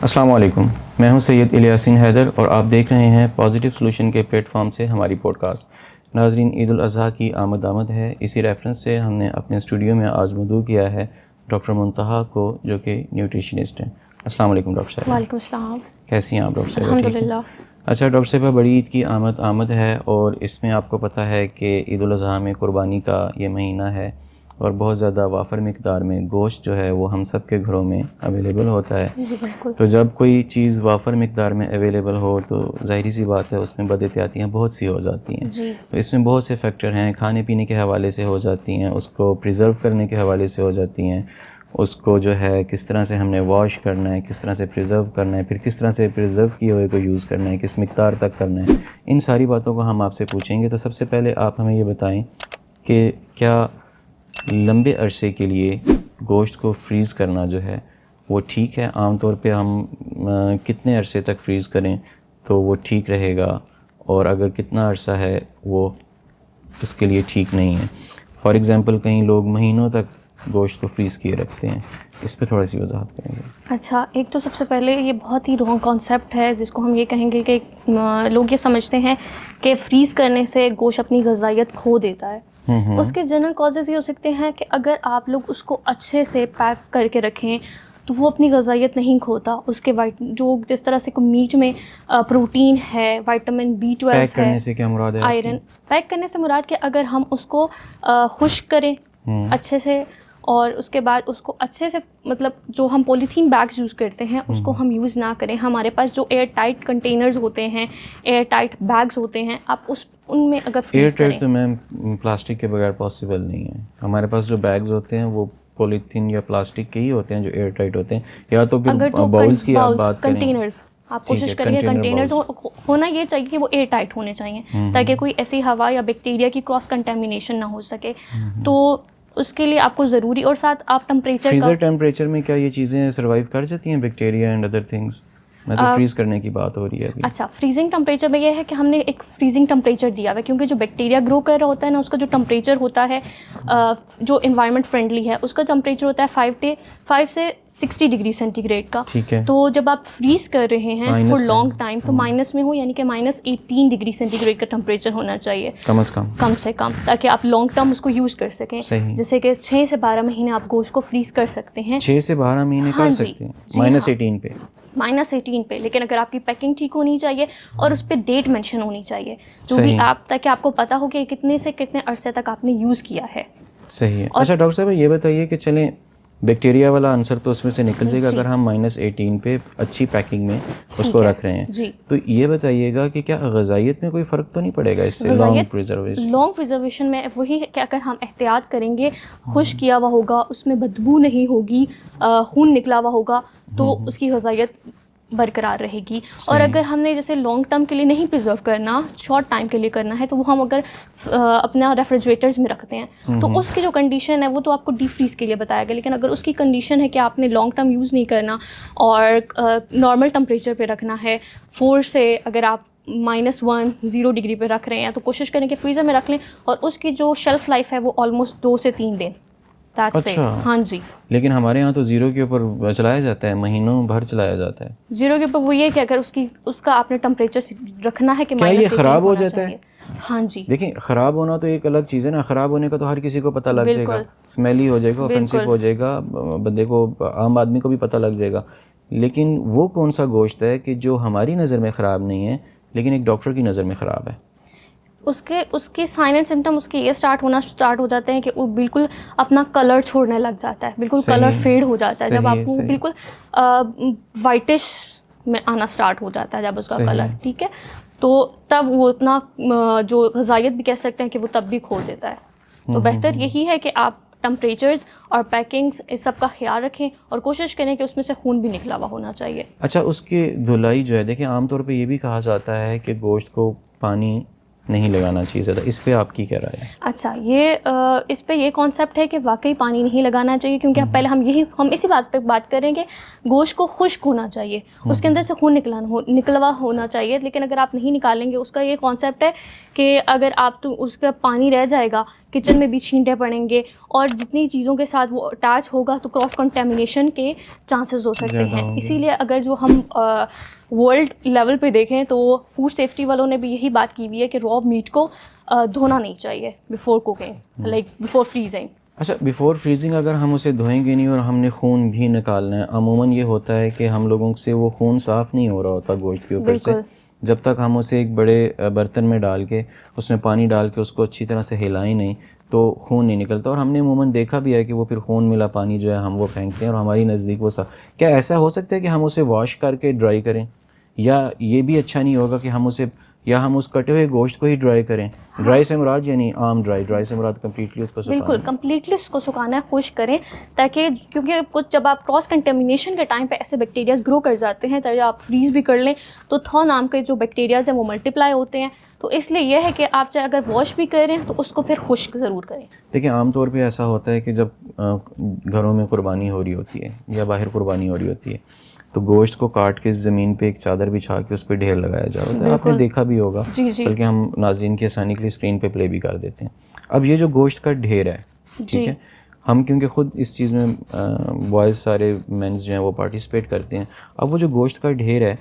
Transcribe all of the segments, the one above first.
अस्सलाम वालेकुम, मैं हूं सैयद इलियासीन हैदर और आप देख रहे हैं पॉजिटिव सॉल्यूशन के प्लेटफॉर्म से हमारी पॉडकास्ट। नाज़रीन, ईद उल अज़हा की आमद है। इसी रेफरेंस से हमने अपने स्टूडियो में आज मौजूद किया है डॉक्टर मुंतहा को, जो कि न्यूट्रिशनिस्ट हैं। अस्सलाम वालेकुम डॉक्टर साहब। वालेकुम सलाम। कैसी हैं आप डॉक्टर साहब? अल्हम्दुलिल्लाह। अच्छा डॉक्टर साहब, बड़ी ईद की आमद है और इसमें आपको पता है कि ईद उल अज़हा में कुर्बानी का ये महीना है और बहुत ज़्यादा वाफर मिकदार में गोश्त जो है वो हम सब के घरों में अवेलेबल होता है। जी बिल्कुल। तो जब कोई चीज़ वाफर मिकदार में अवेलेबल हो तो ज़ाहिरी सी बात है उसमें बदएहतियातियाँ बहुत सी हो जाती हैं। जी। तो इसमें बहुत से फैक्टर हैं, खाने पीने के हवाले से हो जाती हैं, उसको प्रिज़र्व करने के हवाले से हो जाती हैं, उसको जो है किस तरह से हमने वॉश करना है, किस तरह से प्रिज़र्व करना है, फिर किस तरह से प्रिज़र्व किए हुए को यूज़ करना है, किस मिकदार तक करना है। इन सारी बातों को हम आपसे पूछेंगे। तो सबसे पहले आप हमें ये बताएं कि क्या लंबे अरसे के लिए गोश्त को फ्रीज़ करना जो है वो ठीक है? आम तौर पे हम कितने अरसे तक फ्रीज़ करें तो वो ठीक रहेगा, और अगर कितना अरसा है वो उसके लिए ठीक नहीं है? फॉर एग्ज़ाम्पल कई लोग महीनों तक गोश्त को फ्रीज़ किए रखते हैं, इस पे थोड़ी सी वजाहत करेंगे। अच्छा, एक तो सबसे पहले ये बहुत ही रॉन्ग कॉन्सेप्ट है जिसको हम ये कहेंगे कि लोग ये समझते हैं कि फ्रीज़ करने से गोश्त अपनी ग़िज़ाइयत खो देता है। उसके जनरल कॉजेज़ ये हो सकते हैं कि अगर आप लोग उसको अच्छे से पैक करके रखें तो वो अपनी ग़िज़ाइयत नहीं खोता। उसके जिस तरह से मीट में प्रोटीन है, विटामिन B12 पैक है, करने से क्या मुराद है? आयरन। पैक करने से मुराद कि अगर हम उसको खुश्क करें अच्छे से और उसके बाद उसको अच्छे से, मतलब जो हम पॉलीथीन बैग्स यूज़ करते हैं उसको हम यूज़ ना करें। हमारे पास जो एयर टाइट कंटेनर्स होते हैं, एयर टाइट बैग्स होते हैं, आप उनमें अगर फ्रीज़ करें। एयर टाइट तो मैम प्लास्टिक के बगैर पॉसिबल नहीं है। हमारे पास जो बैग्स होते हैं वो पॉलीथीन या प्लास्टिक के ही होते हैं जो एयर टाइट होते हैं, या तो फिर अगर तो बाउल्स की आप बात करें। कंटेनर्स, आप कोशिश करिए कंटेनर्स होना ये चाहिए कि वो एयर टाइट होने चाहिए ताकि कोई ऐसी हवा या बैक्टीरिया की क्रॉस कंटेमिनेशन ना हो सके। तो उसके लिए आपको ज़रूरी, और साथ आप फ्रीज़र टेम्परेचर में क्या ये चीज़ें सर्वाइव कर जाती हैं, बैक्टीरिया एंड अदर थिंग्स? मैं तो फ्रीज़ करने की बात हो रही है अभी। अच्छा, फ्रीजिंग टेम्परेचर में ये है कि हमने एक फ्रीजिंग टेम्परेचर दिया हुआ है क्योंकि जो बैक्टीरिया ग्रो कर रहा होता है ना, उसका जो टेम्परेचर होता है जो इन्वायरमेंट फ्रेंडली है उसका टेम्परेचर होता है 5 से 60 डिग्री सेंटीग्रेड का। ठीक है। तो जब आप फ्रीज़ कर रहे हैं फॉर लॉन्ग टाइम तो माइनस में हो, यानी कि -18 डिग्री सेंटीग्रेड का टेम्परेचर होना चाहिए कम से कम, ताकि आप लॉन्ग टर्म उसको यूज़ कर सकें। जैसे कि 6 से 12 महीने आप गोश्त को फ्रीज़ कर सकते हैं। 6 से 12 महीने कर सकते हैं -18 पे? -18 पे, लेकिन अगर आपकी पैकिंग ठीक होनी चाहिए और उस पर डेट मेंशन होनी चाहिए जो भी आप, ताकि आपको पता हो कि कितने से कितने अरसे तक आपने यूज़ किया है। सही है। अच्छा डॉक्टर साहब, ये बताइए कि चलें बैक्टीरिया वाला आंसर तो उसमें से निकल जाएगा अगर हम -18 पे अच्छी पैकिंग में उसको रख रहे हैं। जी। तो ये बताइएगा कि क्या ग़िज़ाइयत में कोई फ़र्क तो नहीं पड़ेगा इससे? लॉन्ग प्रिजर्वेशन में वही है कि अगर हम एहतियात करेंगे, खुश किया हुआ होगा, उसमें बदबू नहीं होगी, खून निकला हुआ होगा, तो उसकी ग़िज़ाइयत बरकरार रहेगी। और अगर हमने जैसे लॉन्ग टर्म के लिए नहीं प्रिजर्व करना, शॉर्ट टाइम के लिए करना है, तो वो हम अगर अपना रेफ्रिजरेटर्स में रखते हैं तो उसकी जो कंडीशन है वो तो आपको डीप फ्रीज़ के लिए बताया गया। लेकिन अगर उसकी कंडीशन है कि आपने लॉन्ग टर्म यूज़ नहीं करना और नॉर्मल टेम्परेचर पे रखना है, 4 से अगर आप -10 डिग्री पे रख रहे हैं तो कोशिश करें कि फ्रीज़र में रख लें और उसकी जो शेल्फ़ लाइफ है वो ऑलमोस्ट 2 से 3 दिन। अच्छा। हाँ जी। लेकिन हमारे यहाँ तो ज़ीरो के ऊपर चलाया जाता है, महीनों भर चलाया जाता है। ज़ीरो के ऊपर वो ये कि अगर उसका आपने टेम्परेचर रखना है कि क्या ये ख़राब हो जाता है? हाँ जी। देखिए, ख़राब होना तो एक अलग चीज़ है ना। ख़राब होने का तो हर किसी को पता लग जाएगा, स्मेली हो जाएगा, ऑफेंसिव हो जाएगा, बंदे को, आम आदमी को भी पता लग जाएगा। लेकिन वो कौन सा गोश्त है कि जो हमारी नज़र में ख़राब नहीं है लेकिन एक डॉक्टर की नज़र में ख़राब है? उसके साइन एंड सिम्टम उसके ये स्टार्ट हो जाते हैं कि वो बिल्कुल अपना कलर छोड़ने लग जाता है, बिल्कुल कलर फेड हो जाता है। जब आपको बिल्कुल वाइटिश में आना स्टार्ट हो जाता है जब उसका कलर, ठीक है, तो तब वो अपना जो ग़िज़ाइयत भी कह सकते हैं कि वो तब भी खो देता है। तो बेहतर यही है कि आप टेम्परेचर्स और पैकिंग्स इस सब का ख्याल रखें और कोशिश करें कि उसमें से खून भी निकला हुआ होना चाहिए। अच्छा, उसकी धुलाई जो है, देखिए आमतौर पे ये भी कहा जाता है कि गोश्त को पानी नहीं लगाना चाहिए ज़्यादा, इस पे आपकी क्या राय है? अच्छा, ये इस पे ये कॉन्सेप्ट है कि वाकई पानी नहीं लगाना चाहिए, क्योंकि पहले हम इसी बात पे बात करेंगे, गोश्त को खुश्क होना चाहिए, उसके अंदर से खून निकलवा होना चाहिए। लेकिन अगर आप नहीं निकालेंगे, उसका ये कॉन्सेप्ट है कि अगर आप तो उसका पानी रह जाएगा, किचन में भी छींटे पड़ेंगे और जितनी चीज़ों के साथ वो अटैच होगा तो क्रॉस कंटेमिनेशन के चांसेस हो सकते ज़्यादा हैं। होंगे। इसीलिए अगर जो हम वर्ल्ड लेवल पे देखें तो फूड सेफ्टी वालों ने भी यही बात की हुई है कि रॉ मीट को धोना नहीं चाहिए before cooking, like before freezing. अच्छा, बिफ़ोर फ्रीजिंग अगर हम उसे धोएंगे नहीं और हमने खून भी निकालना है, अमूमन ये होता है कि हम लोगों से वो खून साफ़ नहीं हो रहा होता गोश्त के ऊपर से, बिल्कुल। जब तक हम उसे एक बड़े बर्तन में डाल के उसमें पानी डाल के उसको अच्छी तरह से हिलाएं नहीं तो खून नहीं निकलता। और हमने अमूमन देखा भी है कि वो फिर खून मिला पानी जो है हम वो फेंकते हैं और हमारी नज़दीक वो क्या ऐसा हो सकता है कि हम उसे वॉश करके ड्राई करें, या ये भी अच्छा नहीं होगा कि हम उसे, या हम उस कटे हुए गोश्त को ही ड्राई करें? ड्राई से मुराद यानी आम ड्राई से मुराद कम्प्लीटली उसको सुखाना बिल्कुल, है। कंप्लीटली उसको सुखाना है, खुश करें, ताकि क्योंकि कुछ जब आप क्रॉस कंटेमिनेशन के टाइम पे ऐसे बैक्टीरियाज ग्रो कर जाते हैं, चाहे आप फ्रीज़ भी कर लें तो थौ नाम के जो बैक्टीरियाज हैं वो मल्टीप्लाई होते हैं। तो इसलिए यह है कि आप चाहे अगर वॉश भी करें तो उसको फिर खुश्क ज़रूर करें। देखिए, आमतौर पे ऐसा होता है कि जब घरों में कुर्बानी हो रही होती है या बाहर कुर्बानी हो रही होती है तो गोश्त को काट के ज़मीन पे एक चादर बिछा के उस पर ढेर लगाया जा रहा होता है। आपने देखा भी होगा, जी जी बल्कि हम नाज़रीन की आसानी के लिए स्क्रीन पे प्ले भी कर देते हैं। अब ये जो गोश्त का ढेर है, ठीक है, हम क्योंकि ख़ुद इस चीज़ में बॉयज़ सारे मेंस जो हैं वो पार्टिसिपेट करते हैं। अब वो जो गोश्त का ढेर है,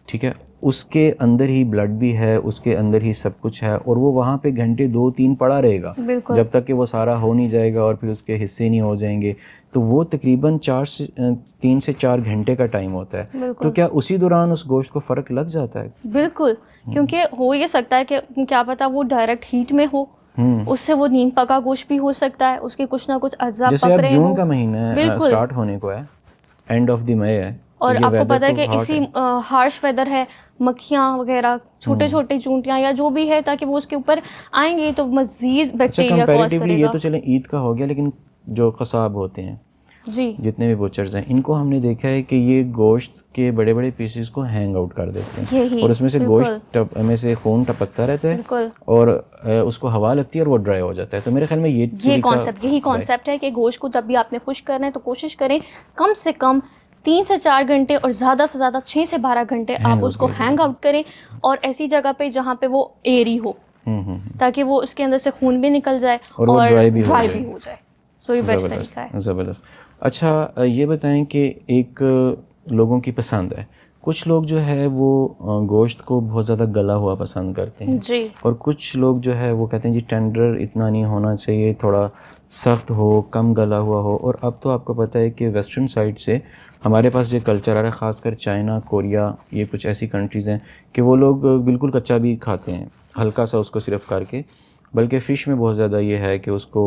ठीक है, उसके अंदर ही ब्लड भी है, उसके अंदर ही सब कुछ है, और वो वहाँ पे घंटे 2-3 पड़ा रहेगा जब तक कि वो सारा हो नहीं जाएगा और फिर उसके हिस्से नहीं हो जाएंगे। तो वो तकरीबन 3 से 4 घंटे का टाइम होता है। तो क्या उसी दौरान उस गोश्त को फ़र्क लग जाता है? बिल्कुल, क्योंकि हो ये सकता है कि क्या पता वो डायरेक्ट हीट में हो, उससे वो नीम पका गोश्त भी हो सकता है, उसके कुछ ना कुछ अज्जा जैसे पक अब रहे जून हो। का महीना स्टार्ट होने को है, एंड ऑफ द मई है, और ये आपको वेदर पता है तो कि हॉट इसी है। हार्श वेदर है, मक्खियाँ वगैरह, छोटे छोटे चूंटियाँ या जो भी है, ताकि वो उसके ऊपर आएंगी तो मज़ीद अच्छा, बैक्टीरिया कॉज कंपैरेटिवली ये करेगा। तो चलें ईद का हो गया, लेकिन जो कसाब होते हैं, जी जितने भी बुचर्स हैं, इनको हमने देखा है कि ये गोश्त के बड़े बड़े पीसेस को हैंग आउट कर देते हैं यही, और उसमें से गोश्त में से खून टपकता रहता है बिल्कुल। और उसको हवा लगती है और वो ड्राई हो जाता है। तो मेरे ख्याल में ये यही कॉन्सेप्ट है कि गोश्त को जब भी आपने खुश्क करना है तो कोशिश करें कम से कम 3 से 4 घंटे और ज़्यादा से ज़्यादा 6 से 12 घंटे आप उसको हैंग आउट करें, और ऐसी जगह पे जहाँ पे वो एयरी हो, ताकि वो उसके अंदर से खून भी निकल जाए और ड्राई भी हो जाए। सो ये बेस्ट तरीका है। ज़बरदस्त। अच्छा, ये बताएं कि एक लोगों की पसंद है, कुछ लोग जो है वो गोश्त को बहुत ज़्यादा गला हुआ पसंद करते हैं जी, और कुछ लोग जो है वो कहते हैं जी टेंडर इतना नहीं होना चाहिए, थोड़ा सख्त हो, कम गला हुआ हो। और अब तो आपको पता है कि वेस्टर्न साइड से हमारे पास ये कल्चर आ रहा है, ख़ासकर चाइना, कोरिया, ये कुछ ऐसी कंट्रीज़ हैं कि वो लोग बिल्कुल कच्चा भी खाते हैं, हल्का सा उसको सिर्फ करके। बल्कि फ़िश में बहुत ज़्यादा ये है कि उसको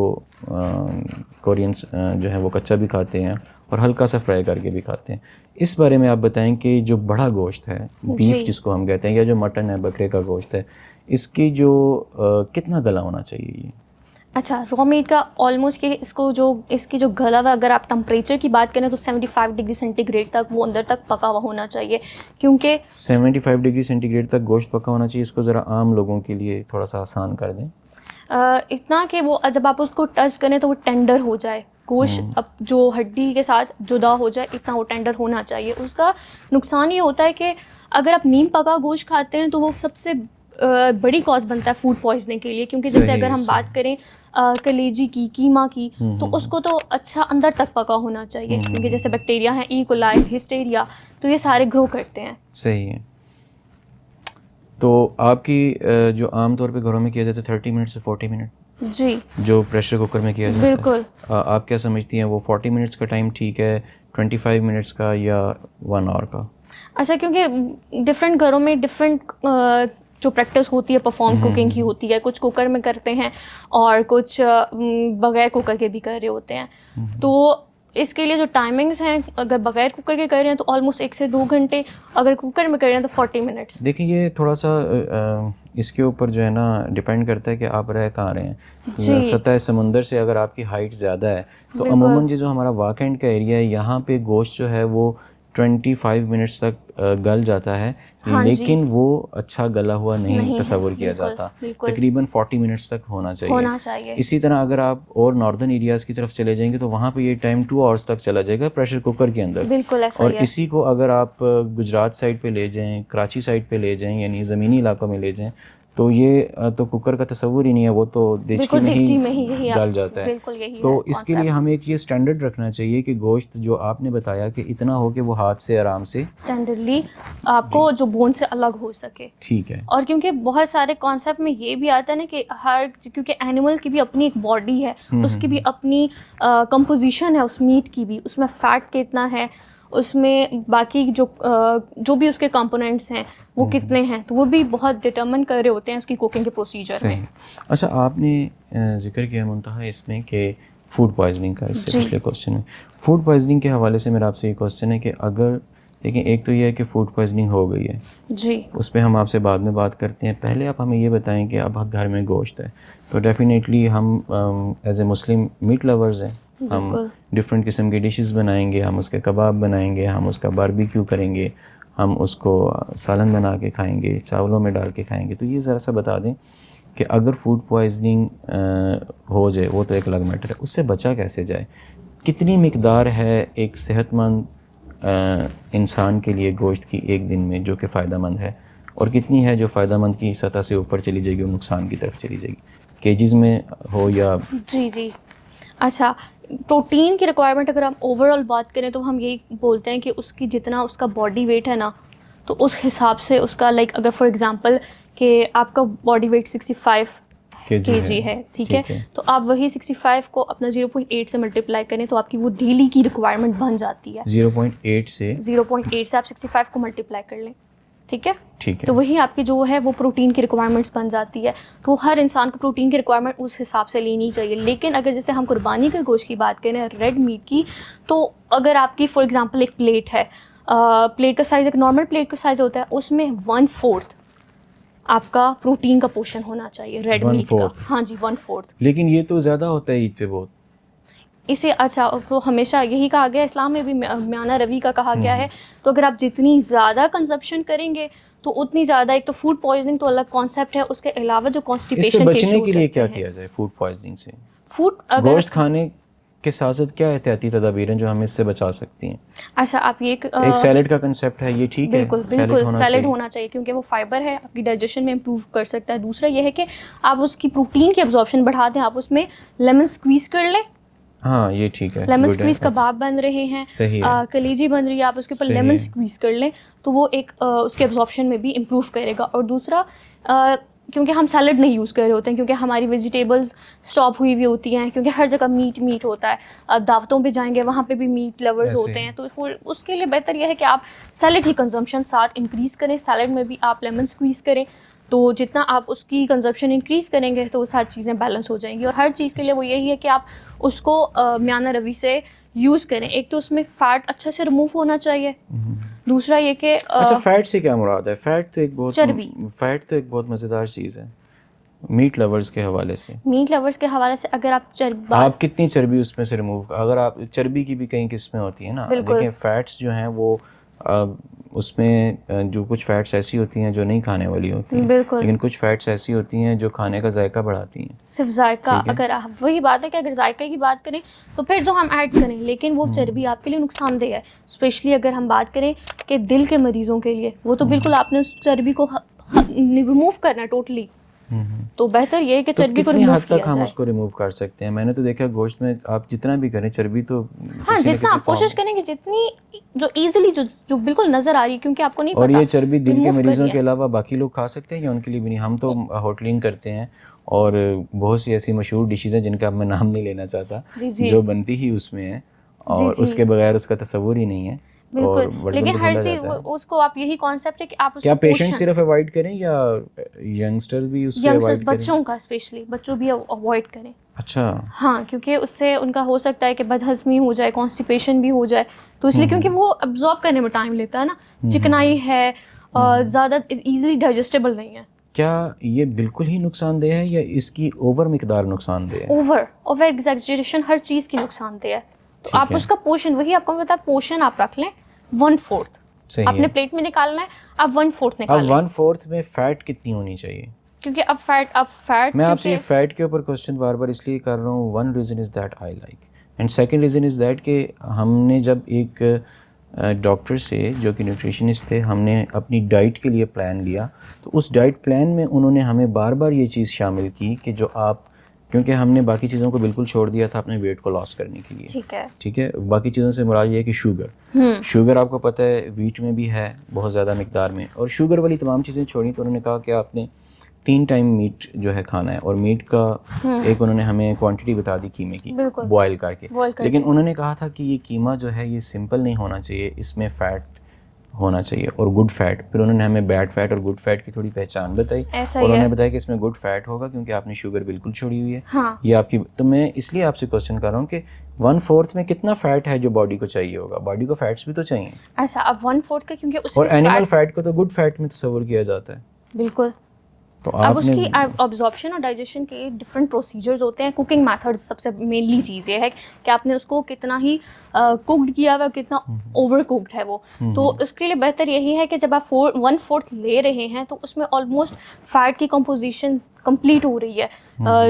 कोरियंस जो है वो कच्चा भी खाते हैं और हल्का सा फ्राई करके भी खाते हैं। इस बारे में आप बताएं कि जो बड़ा गोश्त है, बीफ जिसको हम कहते हैं, या जो मटन है, बकरे का गोश्त है, इसकी जो कितना गला होना चाहिए ये? अच्छा, रॉ मीट का ऑलमोस्ट कि इसकी जो गला हुआ, अगर आप टेम्परेचर की बात करें तो 75 डिग्री सेंटीग्रेड तक वो अंदर तक पका हुआ होना चाहिए, क्योंकि 75 डिग्री सेंटीग्रेड तक गोश्त पका होना चाहिए। इसको ज़रा आम लोगों के लिए थोड़ा सा आसान कर दें। इतना कि वो जब आप उसको टच करें तो वो टेंडर हो जाए, गोश्त अब जो हड्डी के साथ जुदा हो जाए, इतना वो टेंडर होना चाहिए। उसका नुकसान ये होता है कि अगर आप नीम पका गोश्त खाते हैं तो वो सबसे बड़ी कॉज बनता है फूड पॉइजनिंग के लिए, क्योंकि जैसे अगर हम बात करें कलेजी की, कीमा की, तो उसको तो अच्छा अंदर तक पका होना चाहिए, क्योंकि जैसे बैक्टीरिया हैं, ई कोलाई, हिस्टेरिया, तो ये सारे ग्रो करते हैं। सही है। तो आपकी जो आम तौर पे घरों में किया जाता है 30 मिनट से 40 मिनट, जी जो प्रेशर कुकर में किया जाता है, बिल्कुल। आप क्या समझती हैं, वो 40 मिनट्स का टाइम ठीक है, 25 मिनट्स का, या 1 आवर का? अच्छा, क्योंकि डिफरेंट घरों में डिफरेंट जो प्रैक्टिस होती है परफॉर्म कुकिंग की होती है, कुछ कुकर में करते हैं और कुछ बगैर कुकर के भी कर रहे होते हैं। तो इसके लिए जो टाइमिंग्स हैं, अगर बगैर कुकर के कर रहे हैं तो ऑलमोस्ट 1 से 2 घंटे, अगर कुकर में कर रहे हैं तो 40 मिनट्स। देखिए, ये थोड़ा सा इसके ऊपर जो है ना डिपेंड करता है कि आप रह कहाँ रहे हैं। सतह समुंदर से अगर आपकी हाइट ज़्यादा है तो अमूमन जो हमारा वाकएंड का एरिया है, यहाँ पे गोश्त जो है वो 25 मिनट्स तक गल जाता है, हाँ जी। लेकिन वो अच्छा गला हुआ नहीं नहीं है, तस्वुर किया बिल्कुल, जाता। बिल्कुल। तकरीबन 40 मिनट्स तक होना होना चाहिए। इसी तरह अगर आप और नॉर्दर्न एरियाज़ की तरफ चले जाएंगे तो वहाँ पे ये टाइम 2 आवर्स तक चला जाएगा प्रेशर कुकर के अंदर। बिल्कुल ऐसा और ही है। इसी को अगर आप गुजरात साइड पे ले जाएं, कराची साइड पे ले जाएं, यानी ज़मीनी इलाकों में ले जाएं, तो ये तो कुकर का तस्वुर ही नहीं है, वो तो देचकी बिल्कुल में डेगची में ही ही यही गल जाता है। बिल्कुल यही तो है इसके लिए हमें एक ये स्टैंडर्ड रखना चाहिए कि गोश्त जो आपने बताया कि इतना हो कि वो हाथ से आराम से स्टैंडर्डली आपको जो बोन से अलग हो सके। ठीक है। और क्योंकि बहुत सारे कॉन्सेप्ट में ये भी आता है ना कि हर, क्योंकि एनिमल की भी अपनी एक बॉडी है, उसकी भी अपनी कंपोजिशन है, उस मीट की भी, उसमें फ़ैट कितना है, उसमें बाकी जो भी उसके कंपोनेंट्स हैं वो कितने हैं, तो वो भी बहुत डिटरमिन कर रहे होते हैं उसकी कुकिंग के प्रोसीजर सही। में। अच्छा, आपने जिक्र किया मुंतहा इसमें कि फूड पॉइजनिंग का, इससे जी। पिछले क्वेश्चन में फूड पॉइजनिंग के हवाले से मेरा आपसे ये क्वेश्चन है कि अगर देखिए, एक तो ये है कि फूड पॉइजनिंग हो गई है जी। उस पर हम आपसे बाद में बात करते हैं। पहले आप हमें ये बताएं कि अब घर में गोश्त है तो डेफिनेटली हम as a Muslim meat lovers हैं, हम बिल्कुल। डिफरेंट किस्म की डिशेस बनाएंगे, हम उसके कबाब बनाएंगे, हम उसका बारबेक्यू करेंगे, हम उसको सालन बना के खाएंगे, चावलों में डाल के खाएंगे। तो ये ज़रा सा बता दें कि अगर फूड पॉइजनिंग हो जाए, वो तो एक अलग मैटर है, उससे बचा कैसे जाए? कितनी मिकदार है एक सेहतमंद इंसान के लिए गोश्त की एक दिन में जो कि फ़ायदा मंद है, और कितनी है जो फ़ायदा मंद की सतह से ऊपर चली जाएगी और नुकसान की तरफ चली जाएगी, केजीज़ में हो या? जी जी। अच्छा, प्रोटीन की रिक्वायरमेंट अगर हम ओवरऑल बात करें तो हम यही बोलते हैं कि उसकी जितना उसका बॉडी वेट है ना, तो उस हिसाब से उसका अगर फॉर एग्जांपल कि आपका बॉडी वेट 65 केजी है, ठीक है, तो आप वही 65 को अपना 0.8 से मल्टीप्लाई करें तो आपकी वो डेली की रिक्वायरमेंट बन जाती है। 0.8 से आप 65 को मल्टीप्लाई कर लें, ठीक है, ठीक है। तो वही आपकी जो है वो प्रोटीन की रिक्वायरमेंट्स बन जाती है। तो हर इंसान को प्रोटीन की रिक्वायरमेंट उस हिसाब से लेनी चाहिए। लेकिन अगर जैसे हम कुर्बानी के गोश्त की बात करें, रेड मीट की, तो अगर आपकी फॉर एग्जांपल एक प्लेट है, प्लेट का साइज़ एक नॉर्मल प्लेट का साइज़ होता है, उसमें 1/4 आपका प्रोटीन का पोर्शन होना चाहिए रेड मीट का। हाँ जी, 1/4। लेकिन ये तो ज़्यादा होता है ईद पे बहुत। इसे अच्छा तो हमेशा यही कहा गया, इस्लाम में भी म्याना रवी का कहा गया है, तो अगर आप जितनी ज़्यादा कंजप्शन करेंगे तो उतनी ज़्यादा, एक तो फूड पॉइजनिंग तो अलग कॉन्सेप्ट है, उसके अलावा जो कॉन्स्टिपेशन के बचने के लिए क्या हैं, किया जाए फूड पॉइजनिंग से? फूड अगर गोश्त खाने के साथ साथ क्या एहतियाती तदाबीर हैं जो हमें इससे बचा सकती हैं? अच्छा, आप ये एक सैलेड का कंसेप्ट है, ये ठीक है? बिल्कुल बिल्कुल सैलेड होना चाहिए क्योंकि वो फाइबर है, आपकी डाइजेशन में इम्प्रूव कर सकता है। दूसरा ये है कि आप उसकी प्रोटीन की एब्जॉर्प्शन बढ़ा दें, आप उसमें लेमन स्क्वीज़ कर लें। हाँ, ये ठीक है। लेमन स्क्वीज़ कबाब बन रहे हैं, सही है। कलेजी बन रही है, आप उसके ऊपर लेमन स्क्वीज़ कर लें तो वो एक उसके एब्जॉर्प्शन में भी इम्प्रूव करेगा। और दूसरा, क्योंकि हम सैलड नहीं यूज़ कर रहे होते हैं, क्योंकि हमारी वेजिटेबल्स स्टॉप हुई हुई होती हैं, क्योंकि हर जगह मीट होता है, दावतों पे जाएंगे वहाँ पे भी मीट लवर्स होते हैं, तो उसके लिए बेहतर यह है कि आप सैलड की कंजम्पशन साथ इंक्रीज़ करें, सैलड में भी आप लेमन स्क्वीज़ करें, तो जितना आप उसकी कंजप्शन इंक्रीज़ करेंगे तो वो सारी चीज़ें बैलेंस हो जाएंगी। और हर चीज़ के लिए वो यही है कि आप उसको म्याना रवी से यूज़ करें। एक तो उसमें फ़ैट अच्छा से रिमूव होना चाहिए, दूसरा ये कि अच्छा, फैट से क्या मुराद है? फैट तो एक बहुत चर्बी, फैट तो एक बहुत मज़ेदार चीज़ है मीट लवर्स के हवाले से। मीट लवर्स के हवाले से अगर आप आप कितनी चर्बी उसमें से रिमूव, अगर आप चर्बी की भी कई किस्में होती हैं ना, देखिए फैट्स जो हैं वो उसमें जो कुछ फैट्स ऐसी होती हैं जो नहीं खाने वाली होती हैं, लेकिन कुछ फैट्स ऐसी होती हैं जो खाने का जायका बढ़ाती हैं। सिर्फ जायका, अगर आप वही बात है कि अगर जायके की बात करें तो फिर तो हम ऐड करें, लेकिन वो चर्बी आपके लिए नुकसानदेह है। स्पेशली अगर हम बात करें कि दिल के मरीज़ों के लिए, वो तो बिल्कुल आपने उस चर्बी को रिमूव करना है टोटली, तो बेहतर ये है कि चर्बी को रिमूव किया जाए। हम उसको रिमूव कर सकते हैं? मैंने तो देखा गोश्त में आप जितना भी करें चर्बी तो, हाँ, जितना आप कोशिश करेंगे, जितनी जो इजीली जो बिल्कुल नजर आ रही है, क्योंकि आपको नहीं पता। और ये चर्बी दिल के मरीजों के अलावा बाकी लोग खा सकते हैं या उनके लिए भी नहीं? हम तो होटलिंग करते हैं और बहुत सी ऐसी मशहूर डिशेज हैं जिनका मैं नाम नहीं लेना चाहता, जो बनती ही उसमें है और उसके बगैर उसका तस्वुर ही नहीं है। बिल्कुल, लेकिन हर चीज उसको आप यही कॉन्सेप्ट है कि आप उसको क्या पेशेंट सिर्फ अवॉइड करें या यंगस्टर भी उसको अवॉइड करें? बच्चों का स्पेशली बच्चों भी अवॉइड करें। अच्छा, हाँ, क्योंकि उससे उनका हो सकता है कि बदहजमी हो जाए, कॉन्स्टिपेशन भी हो जाए, तो इसलिए क्योंकि वो अब्जॉर्ब करने में टाइम लेता है ना, चिकनाई है और ज़्यादा इजीली डाइजेस्टेबल नहीं है। क्या ये बिल्कुल ही नुकसानदेह है या इसकी ओवर मिकदार नुकसानदेह है? ओवर एग्जैजरेशन हर चीज़ की नुकसानदेह है। तो आप उसका पोर्शन, वही आपको पता है, पोर्शन आप रख लें, 1/4 सही आपने है। प्लेट में निकालना है, आप 1/4 अब निकालें। 1/4 में फैट कितनी होनी चाहिए? क्योंकि अब फैट मैं आपसे ये क्योंकि फैट के ऊपर क्वेश्चन बार बार इसलिए कर रहा हूँ, one reason is that I like, and second reason is that कि हमने जब एक डॉक्टर से जो कि न्यूट्रिशनिस्ट थे, हमने अपनी डाइट के लिए प्लान लिया, तो उस डाइट प्लान में उन्होंने हमें बार बार ये चीज़ शामिल की कि जो आप, क्योंकि हमने बाकी चीज़ों को बिल्कुल छोड़ दिया था अपने वेट को लॉस करने के लिए, ठीक है। ठीक है, बाकी चीज़ों से मुराद ये है कि शुगर आपको पता है वीट में भी है बहुत ज़्यादा मिकदार में, और शुगर वाली तमाम चीज़ें छोड़ी, तो उन्होंने कहा कि आपने 3 टाइम मीट जो है खाना है, और मीट का एक उन्होंने हमें क्वांटिटी बता दी कीमे की, बिल्कुल। बॉयल करके। बॉयल करके। लेकिन उन्होंने कहा था कि ये कीमा जो है ये सिंपल नहीं होना चाहिए, इसमें फ़ैट होना चाहिए और गुड फैट। फिर उन्होंने हमें बैड फैट और गुड फैट की थोड़ी पहचान बताई, ऐसा और ही उन्होंने है। बताया कि इसमें गुड फैट होगा क्योंकि आपने शुगर बिल्कुल छोड़ी हुई है। हाँ। ये आपकी, तो मैं इसलिए आपसे क्वेश्चन कर रहा हूँ कि 1/4 में कितना फैट है जो बॉडी को चाहिए होगा? बॉडी को फैट्स भी तो चाहिए, अच्छा, अब 1/4 का क्योंकि उसकी और एनिमल फैट फैट को तो गुड फैट में तस्वर किया जाता है। बिल्कुल। तो अब आपने उसकी ऑब्जॉर्प्शन और डाइजेशन के डिफरेंट प्रोसीजर्स होते हैं। कुकिंग मेथड्स सबसे मेनली चीज़ ये है कि आपने उसको कितना ही कुक्ड किया हुआ है, कितना ओवर कुक्ड है वो। तो उसके लिए बेहतर यही है कि जब आप 1/4 ले रहे हैं तो उसमें ऑलमोस्ट फैट की कंपोजिशन कंप्लीट हो रही है,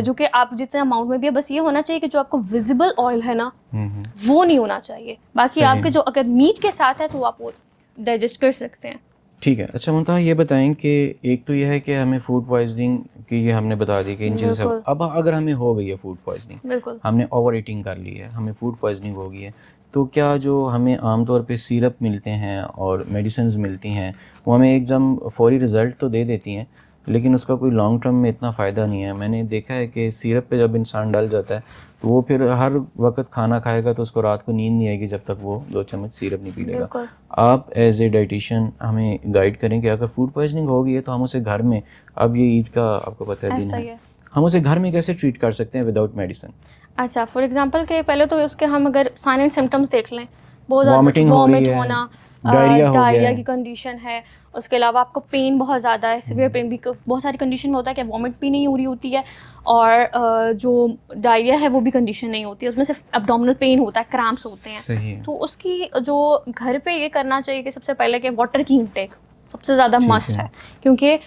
जो कि आप जितने अमाउंट में भी है, बस ये होना चाहिए कि जो आपको विजिबल ऑयल है ना वो नहीं होना चाहिए। बाकी सही आपके जो अगर मीट के साथ है तो आप वो डाइजेस्ट कर सकते हैं। ठीक है। अच्छा मुंतहा ये बताएं कि एक तो यह है कि हमें फूड पॉइजनिंग की, ये हमने बता दी कि इन चीज़ों से, बिल्कुल। अब अगर हमें हो गई है फूड पॉइजनिंग, बिल्कुल। हमने ओवर ईटिंग कर ली है, हमें फूड पॉइजनिंग हो गई है, तो क्या जो हमें आमतौर पे सिरप मिलते हैं और मेडिसिन्स मिलती हैं वो हमें एकदम फौरी रिज़ल्ट तो दे देती हैं, लेकिन उसका कोई लॉन्ग टर्म में इतना फ़ायदा नहीं है? मैंने देखा है कि सिरप पे जब इंसान डल जाता है तो वो फिर हर वक्त खाना खाएगा तो उसको रात को नींद नहीं आएगी जब तक वो 2 चम्मच सिरप नहीं पी लेगा। बिल्कुल। आप एज ए डाइटिशियन हमें गाइड करें कि अगर फूड पॉइजनिंग हो गई है तो हम उसे घर में, अब ये ईद का आपको पता है दिन ऐसा ही है, है। हम उसे घर में कैसे ट्रीट कर सकते हैं विदाउट मेडिसिन? अच्छा, फॉर एग्जांपल के पहले तो उसके हम अगर साइन एंड सिम्टम्स देख लें, बहुत ज़्यादा वॉमिटिंग हो रही वॉमिट है, होना, डायरिया हो गया डायरिया है, की कंडीशन है, उसके अलावा आपको पेन बहुत ज़्यादा है, सिवियर पेन भी बहुत सारी कंडीशन में होता है कि वॉमिट भी नहीं हो रही होती है, और जो डायरिया है वो भी कंडीशन नहीं होती है, उसमें सिर्फ एब्डोमिनल पेन होता है, क्रैम्प्स होते हैं। सही है, तो उसकी जो घर पे ये करना चाहिए कि सबसे पहले कि वाटर की इंटेक सबसे ज़्यादा ठीक मस्ट है। है, क्योंकि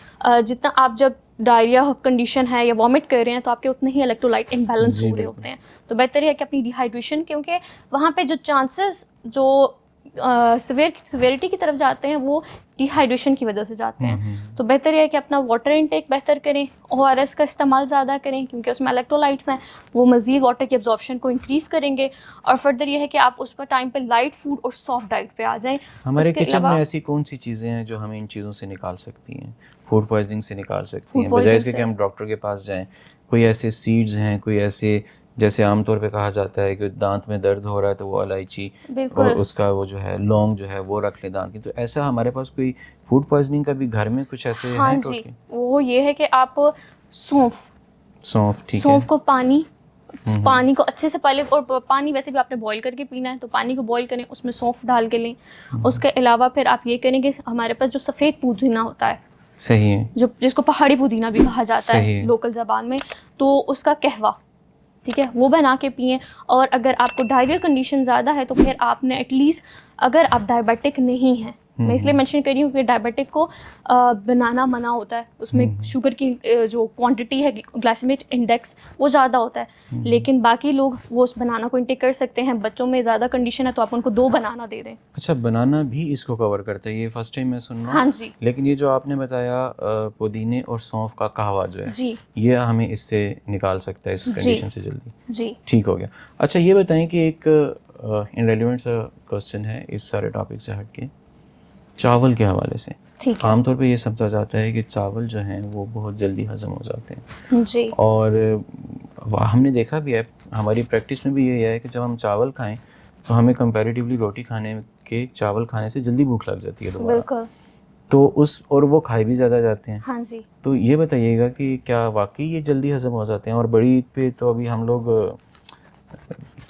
जितना आप जब डायरिया कंडीशन है या वॉमिट कर रहे हैं तो आपके उतने ही इलेक्ट्रोलाइट इम्बैलेंस जी हो रहे बिल्कुल, होते हैं। तो बेहतर है कि अपनी डिहाइड्रेशन, क्योंकि वहाँ पे जो चांसेस जो सिवियरिटी की तरफ जाते हैं वो डिहाइड्रेशन की वजह से जाते हैं। तो बेहतर है कि अपना वाटर इनटेक बेहतर करें, ORS का इस्तेमाल ज़्यादा करें क्योंकि उसमें इलेक्ट्रोलाइट्स हैं, वो मज़ीद वाटर की एब्जॉर्प्शन को इंक्रीज़ करेंगे। और फर्दर ये है कि आप उस पर टाइम पे लाइट फूड और सॉफ्ट डाइट पे आ जाएं। हमारे उसके किचन में अलावा ऐसी कौन सी चीज़ें हैं जो हमें इन चीज़ों से निकाल सकती हैं, फूड पॉइजनिंग से निकाल सकती फूड हैं, बजाय पॉइजनिंग इसके कि से हम डॉक्टर के पास जाएं? कोई ऐसे सीड्स हैं, कोई ऐसे, जैसे आमतौर पे कहा जाता है कि दांत में दर्द हो रहा है तो वो इलायची और बिल्कुल। उसका वो जो है लौंग जो है वो रख ले दांत की, तो ऐसा हमारे पास कोई फूड पॉइजनिंग का भी घर में कुछ ऐसे हाँ हैं जी, टोटके? वो ये है कि आप सौंफ सौंफ, ठीक है, सौंफ को पानी को अच्छे से पहले, और पानी वैसे भी आपने बॉईल करके पीना है तो पानी को बॉईल करें, उसमें सौंफ डाल के लें। उसके अलावा फिर आप ये करें कि हमारे पास जो सफ़ेद पुदीना होता है, सही है, जो जिसको पहाड़ी पुदीना भी कहा जाता सही है है, लोकल ज़बान में, तो उसका कहवा, ठीक है, वो बना के पिएं। और अगर आपको डायरियल कंडीशन ज़्यादा है तो फिर आपने एटलीस्ट, अगर आप डायबिटिक नहीं हैं, मैं इसलिए मेंशन कर रही हूँ कि डायबिटिक को बनाना मना होता है, उसमें शुगर की जो क्वांटिटी है, ग्लाइसेमिक इंडेक्स वो ज़्यादा होता है, लेकिन बाकी लोग वो उस बनाना को इंटेक कर सकते हैं। बच्चों में ज़्यादा कंडीशन है तो आप उनको 2 बनाना दे दें। अच्छा बनाना भी इसको कवर करता है? ये फर्स्ट टाइम मैं सुन रहा हूँ। हाँ जी। लेकिन ये जो आपने बताया पुदीने और सौंफ का कहवा जो है, जी ये हमें इससे निकाल सकता है इस जी कंडीशन से जल्दी? जी। ठीक हो गया। अच्छा ये बताएं कि एक इनरेलेवेंट सा क्वेश्चन है इस सारे टॉपिक से हट के, चावल के हवाले से। ठीक है। आमतौर पे ये समझा जाता है कि चावल जो हैं वो बहुत जल्दी हज़म हो जाते हैं, जी और हमने देखा भी है, हमारी प्रैक्टिस में भी ये है कि जब हम चावल खाएं तो हमें कंपैरेटिवली रोटी खाने के, चावल खाने से जल्दी भूख लग जाती है दोबारा, बिल्कुल। तो उस, और वो खाए भी ज़्यादा जाते हैं। हाँ जी। तो ये बताइएगा कि क्या वाकई ये जल्दी हज़म हो जाते हैं? और बड़ी ईद पे तो अभी हम लोग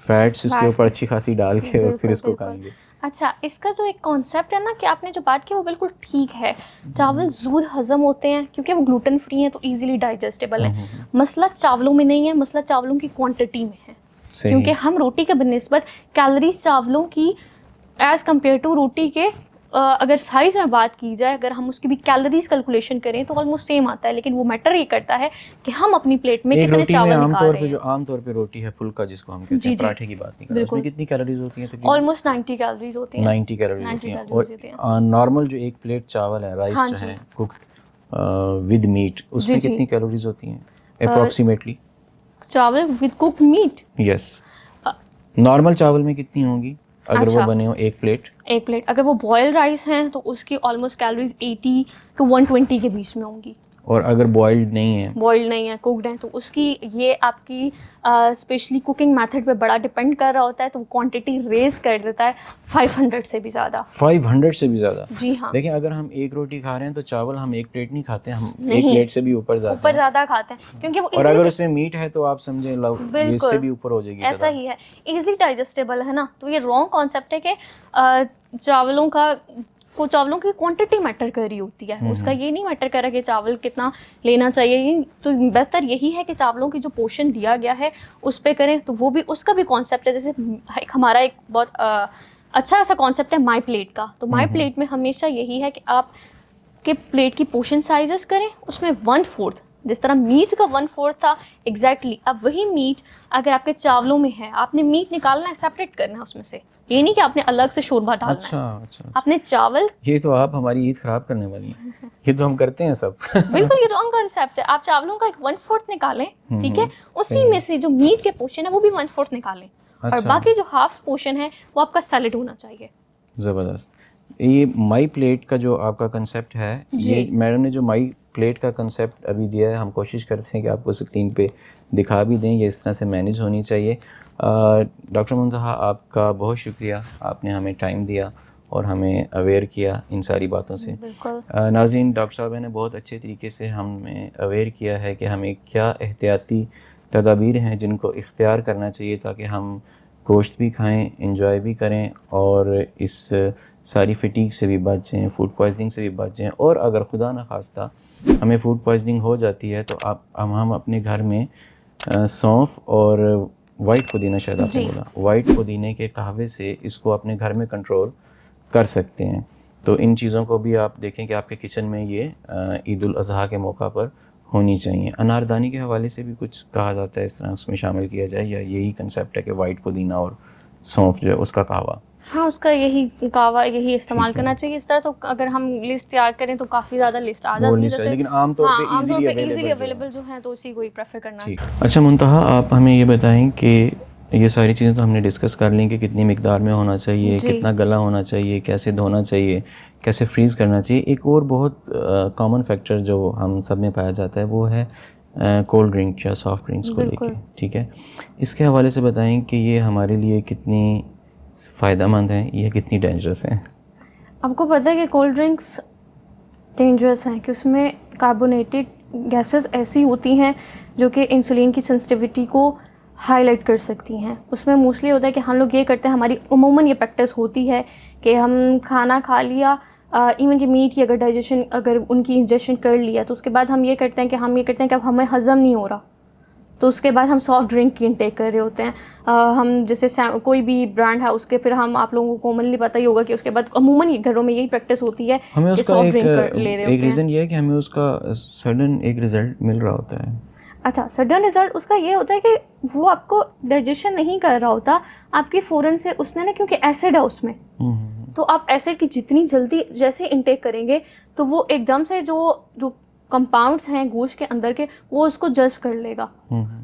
फैट्स इसके ऊपर अच्छी खासी डाल के और फिर इसको खाएंगे। अच्छा, इसका जो एक कॉन्सेप्ट है ना कि आपने जो बात की वो बिल्कुल ठीक है, चावल ज़रूर हज़म होते हैं क्योंकि वो ग्लूटेन फ्री हैं तो इजीली डाइजेस्टेबल हैं। मसला चावलों में नहीं है, मसला चावलों की क्वांटिटी में है, सही। क्योंकि हम रोटी के बनिस्बत कैलोरीज चावलों की एज़ कम्पेयर टू रोटी के अगर साइज़ में बात की जाए, अगर हम उसकी भी कैलोरीज कैलकुलेशन करें तो ऑलमोस्ट सेम आता है, लेकिन वो मैटर ये करता है कि हम अपनी प्लेट में एक कितने रोटी चावल में निकाल आमतौर रहे पे हैं। जो आमतौर पे रोटी है फुल्का जिसको हम कहते जी हैं, जी, पराठे की बात नहीं कर रहा, उसमें बिल्कुल कितनी कैलोरीज होती हैं तकरीबन? ऑलमोस्ट 90 कैलोरीज होती हैं। 90 कैलोरीज 90 होती हैं। कैलोरीज होती हैं। और नॉर्मल जो एक प्लेट चावल है, राइस हाँ जो जी। है कुक्ड विद मीट, जी उसमें जी, कितनी कैलोरीज होती हैं अप्रॉक्सीमेटली? चावल with cook meat. Yes, normal चावल में कितनी होंगी अगर वो अच्छा, बने हो एक प्लेट? एक प्लेट अगर वो बॉयल राइस हैं तो उसकी ऑलमोस्ट कैलोरीज 80 टू 120 के बीच में होंगी। और अगर बॉइल्ड नहीं है? बॉइल्ड नहीं है, कुकड है, तो उसकी ये आपकी स्पेशली कुकिंग मेथड पे बड़ा डिपेंड कर रहा होता है, तो क्वांटिटी रेज कर देता है 500 से भी ज़्यादा। 500 से भी ज़्यादा? जी हाँ। देखिए, अगर हम एक रोटी खा रहे हैं तो चावल हम एक प्लेट नहीं खाते, हम एक नहीं, प्लेट से भी ऊपर जाते ऊपर हैं। ज़्यादा खाते हैं क्योंकि वो और अगर easily उसमें मीट है तो आप समझें ये इससे बिल्कुल भी ऊपर हो जाएगी ऐसा तादाद। ही है, इजीली डाइजेस्टेबल है ना। तो ये रॉन्ग कॉन्सेप्ट है कि चावलों की क्वांटिटी मैटर कर रही होती है, उसका ये नहीं मैटर कर रहा कि चावल कितना लेना चाहिए। ये तो बेहतर यही है कि चावलों की जो पोर्शन दिया गया है उस पे करें। तो वो भी उसका भी कॉन्सेप्ट है, जैसे हमारा एक बहुत अच्छा सा कॉन्सेप्ट है माई प्लेट का। तो माई प्लेट में हमेशा यही है कि आप के प्लेट की पोर्शन साइजेस करें, उसमें 1/4 जिस तरह मीट का 1/4 था एग्जैक्टली, अब वही मीट अगर आपके चावलों में है, आपने मीट निकालना है, सेपरेट करना है उसमें से, ये नहीं कि आपने अलग से शोरबा डालना अच्छा है। अच्छा, आपने चावल ये तो आप हमारी ईद खराब करने वाली हैं। ये तो हम करते हैं सब। बिल्कुल, ये रॉन्ग कॉन्सेप्ट है। आप चावलों का एक 1/4 निकालें, ठीक है, उसी सही है। में से जो मीट के पोर्शन है वो भी 1/4 निकालें, और अच्छा। बाकी जो हाफ पोर्शन है वो आपका सैलेड होना चाहिए। ज़बरदस्त। ये माई प्लेट का जो आपका कंसेप्ट है, ये मैडम ने जो माई प्लेट का कंसेप्ट अभी दिया है, हम कोशिश करते हैं कि आपको स्क्रीन पे दिखा भी दें, ये इस तरह से मैनेज होनी चाहिए। डॉक्टर मुंतहा, आपका बहुत शुक्रिया, आपने हमें टाइम दिया और हमें अवेयर किया इन सारी बातों से। बिल्कुल। नाज़रीन, डॉक्टर साहब ने बहुत अच्छे तरीके से हमें अवेयर किया है कि हमें क्या एहतियाती तदाबीर हैं जिनको इख्तियार करना चाहिए ताकि हम गोश्त भी खाएं, इंजॉय भी करें और इस सारी फटीग से भी बचें, फूड पॉइजनिंग से भी बचें। और अगर खुदा न खास्ता हमें फूड पॉइजनिंग हो जाती है तो हम अपने घर में सौंफ और वाइट पुदीना, शायद आपने बोला, वाइट पुदीने के कहवे से इसको अपने घर में कंट्रोल कर सकते हैं। तो इन चीज़ों को भी आप देखें कि आपके किचन में ये ईद उल अज़हा के मौका पर होनी चाहिए। अनारदानी के हवाले से भी कुछ कहा जाता है, इस तरह उसमें शामिल किया जाए, या यही कंसेप्ट है कि वाइट पुदीना और सौंफ जो है उसका कहवा? हाँ, उसका यही कहवा यही इस्तेमाल करना चाहिए। इस तरह तो अगर हम लिस्ट तैयार करें तो काफ़ी ज़्यादा लिस्ट आ जाती है, जैसे लेकिन आमतौर पे आमतौर पे इजीली इजीली अवेलेबल जो है तो उसी को ही प्रेफर करना चाहिए। अच्छा मुंतहा, आप हमें ये बताएं कि ये सारी चीज़ें तो हमने डिस्कस कर ली कि कितनी मिकदार में होना चाहिए, कितना गला होना चाहिए, कैसे धोना चाहिए, कैसे फ्रीज़ करना चाहिए। एक और बहुत कॉमन फैक्टर जो हम सब में पाया जाता है वो है कोल्ड ड्रिंक या सॉफ्ट ड्रिंक्स को लेके, ठीक है। इसके हवाले से बताएं कि ये हमारे लिए कितनी फ़ायदेमंद हैं, ये कितनी डेंजरस हैं? आपको पता है कि कोल्ड ड्रिंक्स डेंजरस हैं कि उसमें कार्बोनेटेड गैसेस ऐसी होती हैं जो कि इंसुलिन की सेंसिटिविटी को हाईलाइट कर सकती हैं। उसमें मोस्टली होता है कि हम लोग ये करते हैं, हमारी उमूमन ये प्रैक्टिस होती है कि हम खाना खा लिया, इवन कि मीट की अगर उनकी इंजेक्शन कर लिया तो उसके बाद हम ये करते हैं कि अब हमें हज़म नहीं हो रहा, तो उसके बाद हम सॉफ्ट ड्रिंक की इंटेक कर रहे होते हैं। हम जैसे कोई भी ब्रांड है उसके, फिर हम आप लोगों को कॉमनली पता ही होगा कि उसके बाद अमूमन ये घरों में यही प्रैक्टिस होती है हमें कि उसका सॉफ्ट ड्रिंक ले रहे होते एक रीज़न ये है कि हमें उसका सडन एक रिज़ल्ट मिल रहा होता है। अच्छा, सडन रिजल्ट उसका ये होता है कि वो आपको डाइजेशन नहीं कर रहा होता आपकी फ़ौरन से, उसने ना, क्योंकि एसिड है उसमें, तो आप एसिड की जितनी जल्दी जैसे इंटेक करेंगे तो वो एकदम से जो कंपाउंड्स हैं गोश्त के अंदर के वो उसको जज्ब कर लेगा।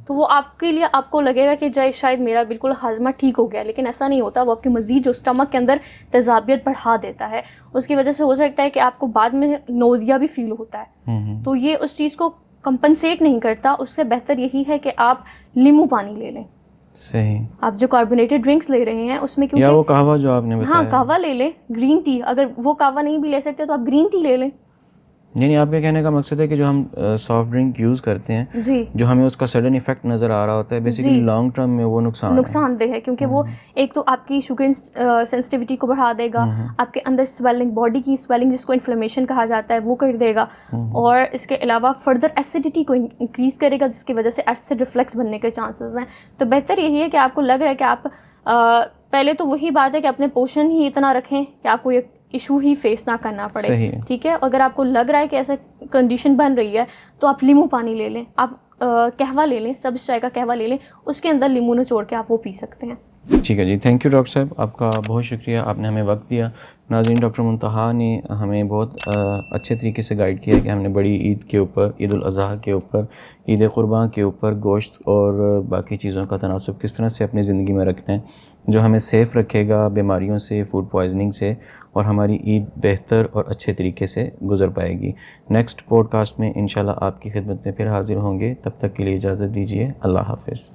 तो वो आपके लिए, आपको लगेगा कि शायद मेरा बिल्कुल हाजमा ठीक हो गया, लेकिन ऐसा नहीं होता। वो आपकी मज़ीद जो स्टमक के अंदर तेज़ाबियत बढ़ा देता है, उसकी वजह से हो सकता है कि आपको बाद में नोज़िया भी फील होता है। तो ये उस चीज़ को कंपनसेट नहीं करता। उससे बेहतर यही है कि आप नींबू पानी ले लें। सही। आप जो कार्बोनेटेड ड्रिंक्स ले रहे हैं उसमें क्योंकि या वो कहवा जो आपने बताया, हाँ, कहवा ले लें, ग्रीन टी, अगर वो कहवा नहीं भी ले सकते तो आप ग्रीन टी ले लें। नहीं, आपके कहने का मकसद है कि जो हम सॉफ्ट ड्रिंक यूज़ करते हैं जी, जो हमें उसका सडन इफेक्ट नज़र आ रहा होता है, बेसिकली लॉन्ग टर्म में वो नुकसानदेह है, क्योंकि वो एक तो आपकी शुगर सेंसिटिविटी को बढ़ा देगा, आपके अंदर स्वेलिंग, बॉडी की स्वेलिंग जिसको इन्फ्लेमेशन कहा जाता है वो कर देगा, और इसके अलावा फर्दर एसिडिटी को इंक्रीज़ करेगा, जिसकी वजह से एसिड रिफ्लेक्स बनने के चांसेस हैं। तो बेहतर यही है कि आपको लग रहा है कि आप पहले तो वही बात है कि अपने पोषण ही इतना रखें कि आपको ये इशू ही फेस ना करना सही पड़े, है। ठीक है। अगर आपको लग रहा है कि ऐसा कंडीशन बन रही है तो आप नींबू पानी ले लें, आप कहवा ले लें, सब्ज़ चाय का कहवा ले लें, उसके अंदर नींबू निचोड़ के आप वो पी सकते हैं। ठीक है जी, थैंक यू डॉक्टर साहब, आपका बहुत शुक्रिया, आपने हमें वक्त दिया। नाज़रीन, डॉक्टर मुंतहा ने हमें बहुत अच्छे तरीके से गाइड किया कि हमने बड़ी ईद के ऊपर, ईद उल अज़हा के ऊपर, ईद क़ुरबान के ऊपर गोश्त और बाकी चीज़ों का तनासुब किस तरह से अपनी ज़िंदगी में रखना है, जो हमें सेफ़ रखेगा बीमारियों से, फूड पॉइजनिंग से, और हमारी ईद बेहतर और अच्छे तरीके से गुज़र पाएगी। नेक्स्ट पॉडकास्ट में इंशाल्लाह आपकी खिदमत में फिर हाज़िर होंगे। तब तक के लिए इजाज़त दीजिए। अल्लाह हाफ़िज़।